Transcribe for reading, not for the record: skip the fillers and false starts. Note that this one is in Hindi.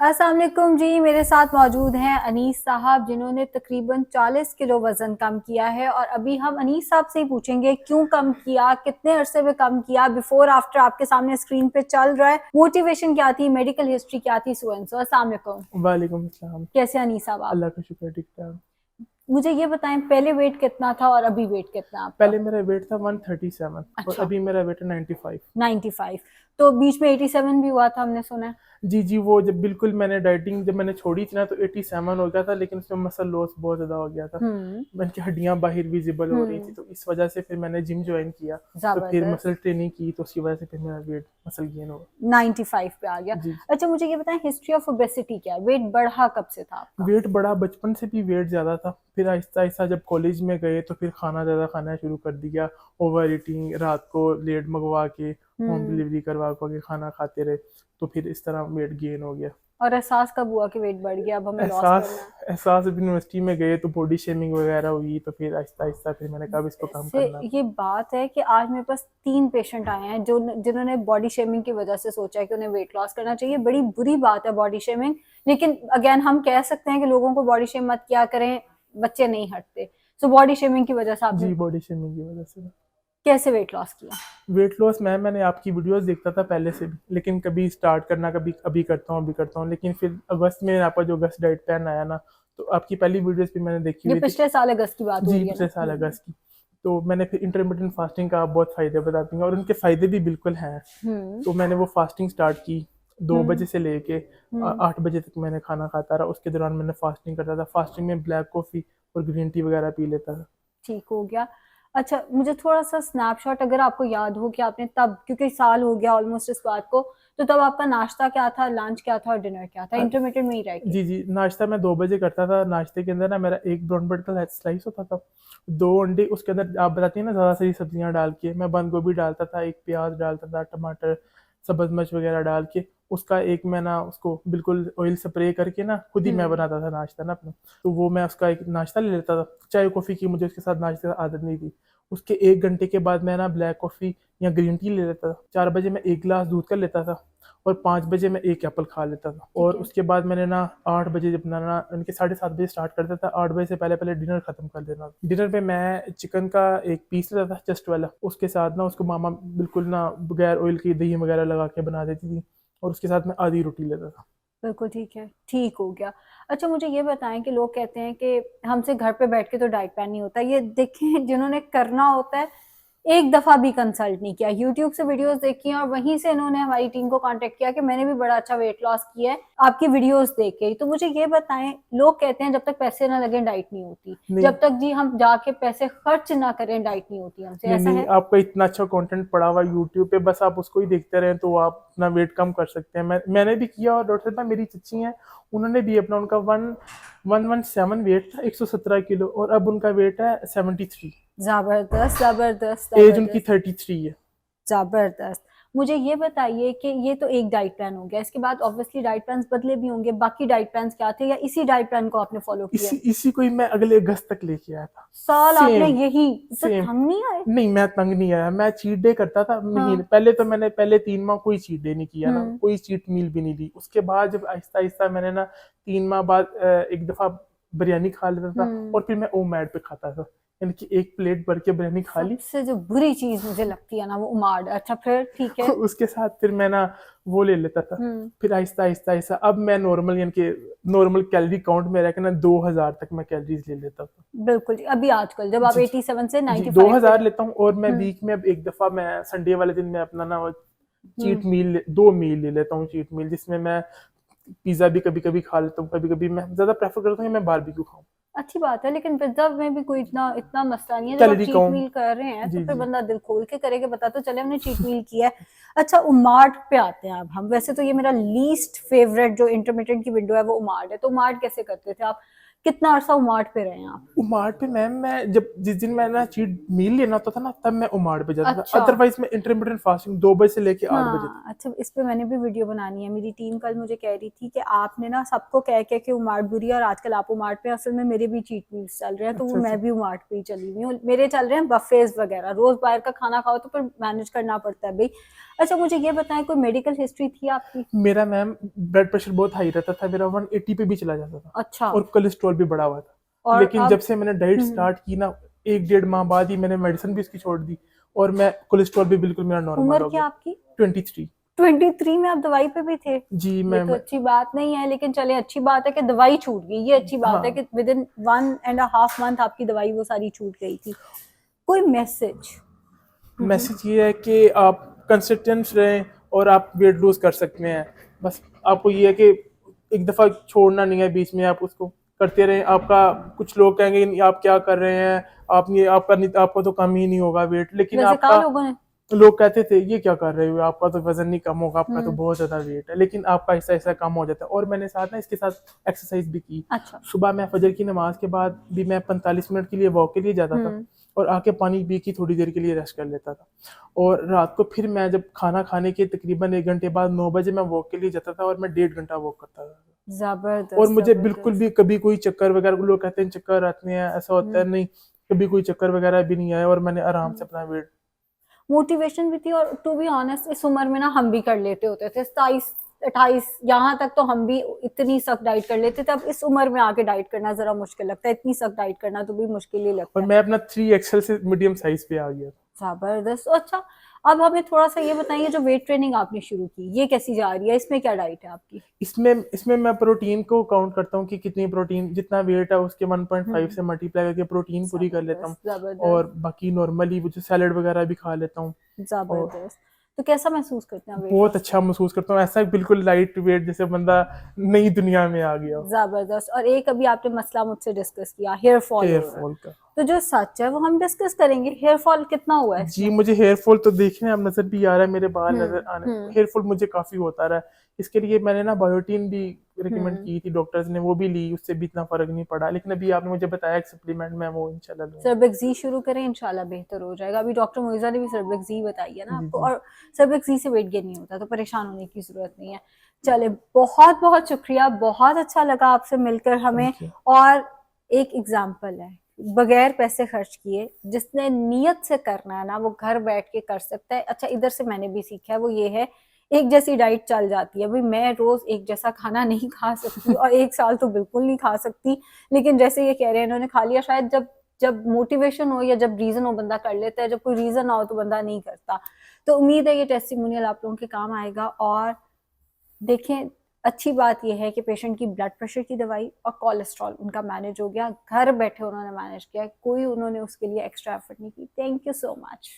अस्सलाम वालेकुम जी। मेरे साथ मौजूद हैं अनीस साहब, जिन्होंने तकरीबन 40 किलो वजन कम किया है। और अभी हम अनीस साहब से ही पूछेंगे क्यों कम किया, कितने अरसे में कम किया, बिफोर आफ्टर आपके सामने स्क्रीन पे चल रहा है, मोटिवेशन क्या थी, मेडिकल हिस्ट्री क्या थी, सो एंड सो। अस्सलाम वालेकुम। वालेकुम अस्सलाम। कैसे हैं अनीस साहब आप? अल्लाह का शुक्र, ठीक ठाक। मुझे ये बताएं, पहले वेट कितना था और अभी वेट कितना है आपका? पहले मेरा वेट था 137 और अच्छा, अभी मेरा वेट है 95। 95। तो बीच में 87 भी हुआ था, हमने सुना है। जी जी, वो जब बिल्कुल मैंने डाइटिंग जब मैंने छोड़ी थी ना तो 87 हो गया था, लेकिन उसमें मसल लॉस बहुत ज़्यादा हो गया था। हम्म। उनकी हड्डियां बाहर विजिबल हो रही थी, हम्म। तो इस वजह से फिर मैंने जिम ज्वाइन किया। तो फिर जबरदस्त। मसल ट्रेनिंग की, तो उसकी वजह से फिर मेरा वेट मसल गेन हो 95 पे आ गया। जी। अच्छा, मुझे ये बताएं, हिस्ट्री ऑफ ओबेसिटी क्या है? वेट बढ़ा कब से था आपका? वेट बढ़ा, बचपन से भी वेट ज़्यादा था। फिर आहिस्ता आहिस्ता जब कॉलेज में गए तो फिर खाना ज़्यादा खाना शुरू कर दिया। ओवर ईटिंग, रात को लेट मंगवा के होम हम्म। डिलीवरी करवा के खाना खाते रहे, तो फिर इस तरह वेट गेन हो गया। और एहसास कब हुआ कि वेट बढ़ गया, अब हमें लॉस एहसास करना है? एहसास जब यूनिवर्सिटी में गए तो बॉडी शेमिंग वगैरह हुई, तो फिर आहिस्ता आहिस्ता फिर मैंने कहा अब इसको कम इससे करना। ये बात है कि आज मेरे पास 3 पेशेंट आए हैं जो जिन्होंने बॉडी शेमिंग की वजह से सोचा है कि उन्हें वेट लॉस करना चाहिए। बड़ी बुरी बात है बॉडी शेमिंग, लेकिन अगेन हम कह सकते हैं कि लोगों को बॉडी शेम मत किया करें, बच्चे नहीं हटते। सो बॉडी शेमिंग की वजह से आपने जी, बॉडी शेमिंग की वजह से। कैसे वेट लॉस किया? वेट लॉस मैंने आपकी वीडियोस देखता था पहले से भी, लेकिन कभी स्टार्ट करना, कभी अभी करता हूँ अभी करता हूँ, लेकिन फिर अगस्त में आपका जो अगस्त डाइट प्लान आया ना, तो आपकी पहली वीडियोस भी मैंने देखी ये हुई थी। पिछले साल अगस्त की बात हो जी, रही है पिछले ना? साल अगस्त की। तो मैंने फिर इंटरमीडिएट फास्टिंग का आप बहुत फ़ायदे बताती हैं और उनके फ़ायदे भी बिल्कुल हैं। हम्म। तो मैंने वो फास्टिंग स्टार्ट की, 2 हम्म। बजे से लेके हम्म। 8 बजे तक मैंने खाना खाता रहा। उसके दौरान मैंने फास्टिंग करता था। फास्टिंग में ब्लैक कॉफ़ी और ग्रीन टी वगैरह पी लेता था। ठीक हो गया। अच्छा, मुझे थोड़ा सा स्नैपशॉट अगर आपको याद हो कि आपने तब, क्योंकि साल हो गया ऑलमोस्ट इस बात को, तो तब आपका नाश्ता क्या था, लंच क्या था और डिनर क्या था, अ, इंटरमीडिएट में ही रह के? जी, जी, नाश्ता मैं 2 बजे करता था। नाश्ते के अंदर ना मेरा 1 ब्राउन ब्रेड का स्लाइस होता था, 2 अंडे, उसके अंदर आप बताती हैं ना ज़्यादा सारी सब्जियाँ डाल के, मैं बंद गोभी डालता था, 1 प्याज़ डालता था, टमाटर, सब्ज़ मिर्च वगैरह डाल के, उसका एक मैं ना उसको बिल्कुल ऑयल स्प्रे करके ना खुद ही मैं हम्म। बनाता था नाश्ता ना अपना। तो वो मैं उसका एक नाश्ता ले लेता था। चाय कॉफ़ी की मुझे उसके साथ नाश्ते की आदत नहीं थी। उसके 1 घंटे के बाद मैं ना ब्लैक कॉफ़ी या ग्रीन टी ले लेता था। 4 बजे मैं 1 ग्लास दूध का लेता था और 5 बजे मैं 1 एप्पल खा लेता था। ठीक और है। उसके बाद मैंने ना 8 बजे जब ना उनके 7:30 बजे स्टार्ट करता था, 8 बजे से पहले-पहले डिनर खत्म कर देना। डिनर पे मैं चिकन का एक पीस लेता था जस्ट वाला, उसके साथ ना उसको मामा बिल्कुल ना बगैर ऑयल की दही वगैरह लगा के बना देती थी, और उसके साथ मैं आधी रोटी लेता था। बिल्कुल ठीक है, ठीक हो गया। अच्छा, मुझे ये बताएं कि लोग कहते हैं कि हमसे घर पे बैठ के तो डाइट प्लान नहीं होता। ये देखें, जिन्होंने करना होता है एक दफा भी कंसल्ट नहीं किया, यूट्यूब से वीडियोस देखी हैं और वहीं से इन्होंने हमारी टीम को कांटेक्ट किया कि मैंने भी बड़ा अच्छा वेट लॉस किया है आपकी वीडियोस देख के ही। तो मुझे ये बताएं, लोग कहते हैं जब तक पैसे ना लगे डाइट नहीं होती, नहीं, जब तक जी हम जाके पैसे खर्च ना करें डाइट नहीं होती हमसे, नहीं, ऐसा नहीं, है? आपका इतना अच्छा कंटेंट पड़ा हुआ यूट्यूब पे, बस आप उसको ही देखते रहें तो आप अपना वेट कम कर सकते हैं। मैंने भी किया, और डॉक्टर साहब मेरी चच्ची हैं, उन्होंने भी अपना उनका 117 वेट था, 117 किलो, और अब उनका वेट है 73। जबरदस्त, जबरदस्त, एज उनकी जबरदस्त। 33 है। जबरदस्त। मुझे ये बताइए कि ये तो एक डाइट प्लान हो गया, इसके बाद ऑब्वियसली डाइट प्लान बदले भी होंगे, बाकी डाइट प्लान क्या थे या इसी डाइट प्लान को आपने फॉलो किया इसी है? इसी को ही मैं अगले अगस्त तक लेके आया था। साल आपने सेम, यही? तो सेम। थम नहीं आए? नहीं, मैं तंग नहीं आया, मैं चीट डे करता था महीने हाँ। पहले। तो मैंने पहले 3 माह कोई चीट डे नहीं किया ना, हम्म। कोई चीट मील भी नहीं दी। उसके बाद जब आहिस्ता आहिस्ता मैंने ना 3 माह बाद एक दफा बिरयानी खा लेता था, हम्म। और फिर मैं ओमैड पे खाता था, यानी कि एक प्लेट भर के बिरयानी खा ली। सबसे जो बुरी चीज मुझे लगती है ना, वो उमाड़। अच्छा, फिर ठीक है। उसके साथ फिर मैं ना वो ले लेता था। हम्म। फिर आहिस्ता आहिस्ता आहिस्ता अब मैं नॉर्मल, यानी कि नॉर्मल कैलोरी काउंट में रह के ना 2000 तक मैं कैलोरीज ले लेता था। बिल्कुल जी, अभी आजकल जब आप जी, 87 से जी, 95 पे 2000 लेता हूँ, और मैं हम्म। वीक में अब एक दफ़ा मैं संडे वाले दिन मैं अपना ना हम्म। चीट मील 2 मील ले लेता हूँ, चीट मील जिसमें मैं पिज़्ज़ा भी कभी-कभी खा लेता हूँ, कभी-कभी मैं ज़्यादा प्रेफ़र करता हूँ कि मैं बारबेक्यू खाऊँ। अच्छी बात है, लेकिन पिज्जा में भी कोई इतना इतना मसला नहीं है। जब आप कैलोरी चीट मील काउंट। कर रहे हैं तो जी, फिर जी। बंदा दिल खोल के करेगा, पता तो चले हमने चीट मील किया है। अच्छा, उमार्ट पे आते हैं अब हम। वैसे तो ये मेरा लीस्ट फेवरेट जो इंटरमीडिएट की विंडो है वो उमार्ट है। तो उमार्ट कैसे करते थे आप? कितना अरसा उमाड़ पे रहे हैं आप? उमाड़ पे मैम मैं जब जिस दिन मैं ना चीट मील लेना होता था ना तब मैं उमाड़ पे जाता था, अच्छा। अदरवाइज मैं इंटरमीडिएट फास्टिंग 2 बजे से लेके 8 बजे तक। हाँ, अच्छा, इस पे मैंने भी वीडियो बनानी है। मेरी टीम कल मुझे कह रही थी कि आपने ना सबको कह के उमाड़ बुरी है और आजकल आप उमाड़ पे, असल में मेरे भी चीट मील्स चल रहे हैं, तो वो अच्छा अच्छा। मैं भी उमाड़ पे ही चली हुई हूँ। मेरे चल रहे हैं बफेज वगैरह, रोज बाहर का खाना खाओ तो फिर मैनेज करना पड़ता है भाई। अच्छा, मुझे ये बताएं, कोई मेडिकल हिस्ट्री थी आपकी? मेरा मैम ब्लड प्रेशर बहुत हाई रहता था, मेरा 180 पे भी चला जाता था अच्छा। और कोलेस्ट्रॉल भी बढ़ा हुआ था। और लेकिन जब अब? से मैंने डाइट स्टार्ट की ना, 1 डेढ़ माह बाद ही मैंने मेडिसिन भी इसकी छोड़ दी और मैं कोलेस्ट्रॉल भी बिल्कुल मेरा नॉर्मल उम्र हो क्या गया। आपकी? 23। 23 में आप दवाई पे भी थे? जी ये तो मैम। अच्छी बात नहीं है, लेकिन चले, अच्छी बात है कि दवाई छूट गई। ये अच्छी बात है हाँ, कि विद इन 1.5 मंथ आपकी दवाई वो सारी छूट गई थी। कोई मैसेज? मैसेज ये है कि आप कंसिस्टेंट रहें और आप वेट लूज कर सकते हैं। बस आपको ये है कि एक दफ़ा छोड़ना नहीं है, बीच में आप उसको करते रहें। आपका कुछ लोग कहेंगे "नहीं, आप क्या कर रहे हैं, आप ये आपका नहीं, आपको तो कम ही नहीं होगा वेट", लेकिन वैसे कहा आपका लोगों ने। लोग कहते थे ये क्या कर रहे हो, आपका तो वजन नहीं कम होगा, आपका तो हम्म। बहुत ज्यादा वेट है, लेकिन आपका ऐसा ऐसा कम हो जाता है। और मैंने साथ ना इसके साथ एक्सरसाइज भी की। अच्छा। सुबह मैं फजर की नमाज के बाद भी मैं 45 मिनट के लिए वॉक के लिए जाता था हम्म। और आके पानी पी के थोड़ी देर के लिए रेस्ट कर लेता था। और रात को फिर मैं जब खाना खाने के तकरीबन 1 घंटे बाद 9 बजे मैं वॉक के लिए जाता था और मैं 1.5 घंटा वॉक करता था। और जबरदस्त मुझे बिल्कुल जबरदस्त। भी कभी कोई चक्कर वगैरह, लोग कहते हैं चक्कर आते हैं, ऐसा होता है, हम्म। नहीं, कभी कोई चक्कर वगैरह भी नहीं आया और मैंने आराम से अपना वेट। मोटिवेशन भी थी, और टू बी ऑनेस्ट इस उम्र में ना हम भी कर लेते होते थे, 27 28 यहाँ तक तो हम भी इतनी सख्त डाइट कर लेते थे। अब इस उम्र में आके डाइट करना जरा मुश्किल लगता है, इतनी सख्त डाइट करना तो भी मुश्किल ही और लगता है। मैं अपना 3 XL से मीडियम साइज पे आ गया। जबरदस्त। अच्छा, अब हमें थोड़ा सा ये बताइए, जो वेट ट्रेनिंग आपने शुरू की ये कैसी जा रही है? इसमें क्या डाइट है आपकी? इसमें इसमें मैं प्रोटीन को काउंट करता हूँ कि कितनी प्रोटीन, जितना वेट है उसके 1.5 हम्म। से मल्टीप्लाई करके प्रोटीन पूरी कर लेता हूँ। जबरदस्त जबरदस्त। और बाकी नॉर्मली वो जो सैलड वगैरह भी खा लेता हूँ। और जबरदस्त। तो कैसा महसूस करते हैं वेट बहुत लॉस अच्छा में? महसूस करता हूँ, ऐसा बिल्कुल लाइट वेट जैसे बंदा नई दुनिया में आ गया हो। जबरदस्त। और एक अभी आपने मसला मुझसे डिस्कस किया, हेयर फॉल हेयर हो रहा है, फॉल का। तो जो सच है वो हम डिस्कस करेंगे। हेयर फॉल कितना हुआ है जी इसमें? मुझे हेयर फॉल तो देखने अब नजर भी आ रहा है, मेरे बाल नजर आने, हम्म। हेयर फॉल मुझे काफी होता रहा है। इसके लिए मैंने ना बायोटीन भी रिकमेंड हम्म। की थी डॉक्टर्स ने, वो भी ली, उससे भी इतना फर्क नहीं पड़ा, लेकिन अभी आपने मुझे बताया एक सप्लीमेंट, मैं वो इंशाल्लाह लूंगा। सर्बेक्सी शुरू करें, इंशाल्लाह बेहतर हो जाएगा। अभी डॉक्टर मोइजा ने भी सर्बेक्सी बताई है ना जी आपको, जी। और सर्बेक्सी से वेट गेन नहीं होता, तो परेशान होने की जरूरत नहीं है। चले, बहुत बहुत शुक्रिया, बहुत अच्छा लगा आपसे मिलकर हमें। Thank you. और एक एग्जाम्पल है, बगैर पैसे खर्च किए जिसने नीयत से करना है ना, वो घर बैठ के कर सकता है। अच्छा, इधर से मैंने भी सीखा है, वो ये है, एक जैसी डाइट चल जाती है भाई। मैं रोज एक जैसा खाना नहीं खा सकती, और 1 साल तो बिल्कुल नहीं खा सकती। लेकिन जैसे ये कह रहे हैं, इन्होंने खा लिया, शायद जब जब मोटिवेशन हो या जब रीजन हो बंदा कर लेता है, जब कोई रीजन ना हो तो बंदा नहीं करता। तो उम्मीद है ये टेस्टिमोनियल आप लोगों के काम आएगा। और देखें, अच्छी बात यह है कि पेशेंट की ब्लड प्रेशर की दवाई और कोलेस्ट्रॉल उनका मैनेज हो गया, घर बैठे उन्होंने मैनेज किया, कोई उन्होंने उसके लिए एक्स्ट्रा एफर्ट नहीं की। Thank you so much.